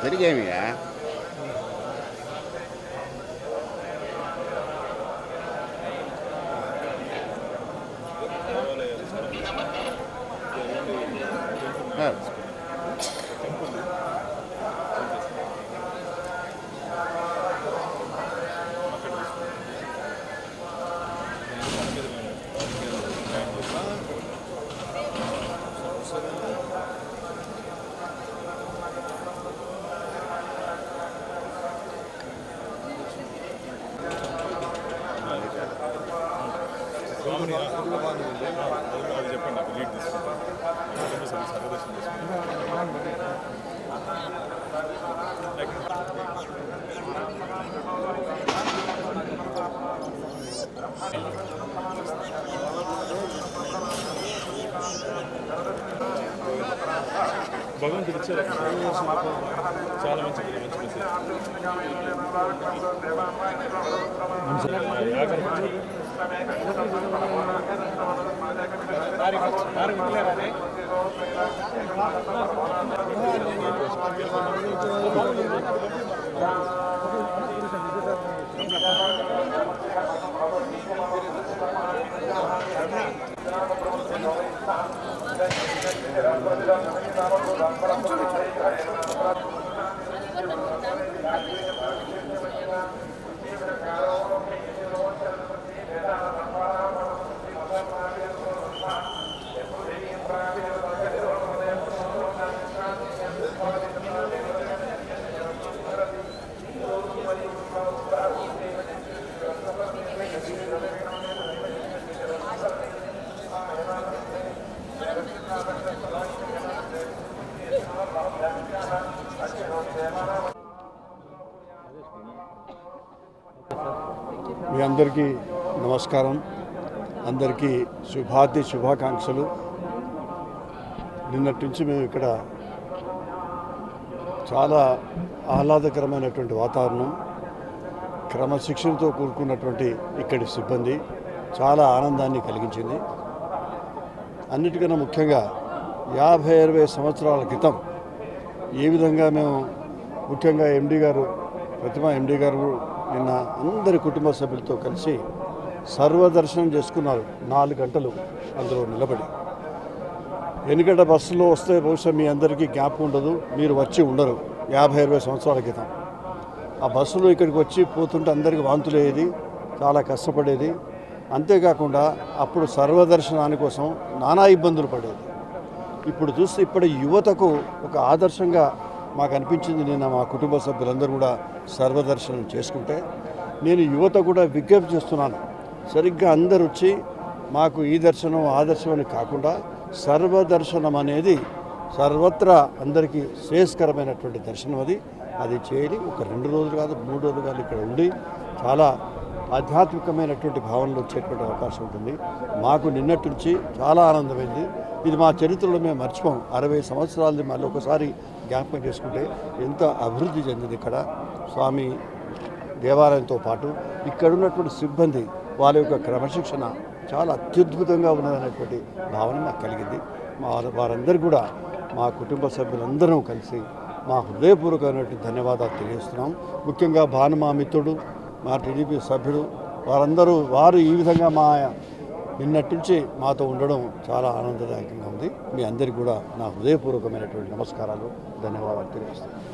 జరిగేమియా అది చెప్పండి నాకు లీడ్ తీసుకుంటాను సర్వదర్శనం భగవంతుడు ఇచ్చారు చాలా మంచిది మంచి మీ అందరికీ నమస్కారం. అందరికీ శుభాకాంక్షలు. నిన్నటి నుంచి మేము ఇక్కడ చాలా ఆహ్లాదకరమైనటువంటి వాతావరణం, క్రమశిక్షణతో కూడుకున్నటువంటి ఇక్కడి సిబ్బంది చాలా ఆనందాన్ని కలిగించింది. అన్నిటికన్నా ముఖ్యంగా 50-60 సంవత్సరాల క్రితం ఏ విధంగా మేము ముఖ్యంగా ప్రతిమా ఎండి గారు నిన్న అందరి కుటుంబ సభ్యులతో కలిసి సర్వదర్శనం చేసుకున్నారు. 4 గంటలు అందులో నిలబడి. ఎందుకంటే బస్సులో వస్తే బహుశా మీ అందరికీ జ్ఞాపకం ఉండదు, మీరు వచ్చి ఉండరు. 50-60 సంవత్సరాల క్రితం ఆ బస్సులో ఇక్కడికి వచ్చి పోతుంటే అందరికీ వాంతులయ్యేది, చాలా కష్టపడేది. అంతేకాకుండా అప్పుడు సర్వదర్శనాని కోసం నానా ఇబ్బందులు పడేది. ఇప్పుడు చూస్తే ఇప్పటి యువతకు ఒక ఆదర్శంగా మాకు అనిపించింది. నిన్న మా కుటుంబ సభ్యులందరూ కూడా సర్వదర్శనం చేసుకుంటే నేను యువత కూడా విజ్ఞప్తి చేస్తున్నాను, సరిగ్గా అందరు వచ్చి మాకు ఈ దర్శనం ఆ దర్శనం అని కాకుండా సర్వదర్శనం అనేది సర్వత్రా అందరికీ శ్రేయస్కరమైనటువంటి దర్శనం. అది చేయాలి. ఒక 2 రోజులు కాదు, 3 రోజులు కాదు, ఇక్కడ ఉండి చాలా ఆధ్యాత్మికమైనటువంటి భావనలు వచ్చేటువంటి అవకాశం ఉంటుంది. మాకు నిన్నటి నుంచి చాలా ఆనందమైంది. ఇది మా చరిత్రలో మేము మర్చిపోం. 60 సంవత్సరాలది మళ్ళీ ఒకసారి జ్ఞాపకం చేసుకుంటే ఎంత అభివృద్ధి చెందింది ఇక్కడ స్వామి దేవాలయంతో పాటు ఇక్కడ ఉన్నటువంటి సిబ్బంది వాళ్ళ యొక్క క్రమశిక్షణ చాలా అత్యద్భుతంగా ఉన్నదనేటువంటి భావన నాకు కలిగింది. వారందరూ కూడా మా కుటుంబ సభ్యులందరం కలిసి మా హృదయపూర్వకమైనటువంటి ధన్యవాదాలు తెలియజేస్తున్నాం. ముఖ్యంగా భానుమా మిత్రుడు, మా టీడీపీ సభ్యుడు వారు ఈ విధంగా నిన్నటి నుంచి మాతో ఉండడం చాలా ఆనందదాయకంగా ఉంది. మీ అందరికీ కూడా నా హృదయపూర్వకమైనటువంటి నమస్కారాలు, ధన్యవాదాలు తెలియజేస్తున్నాను.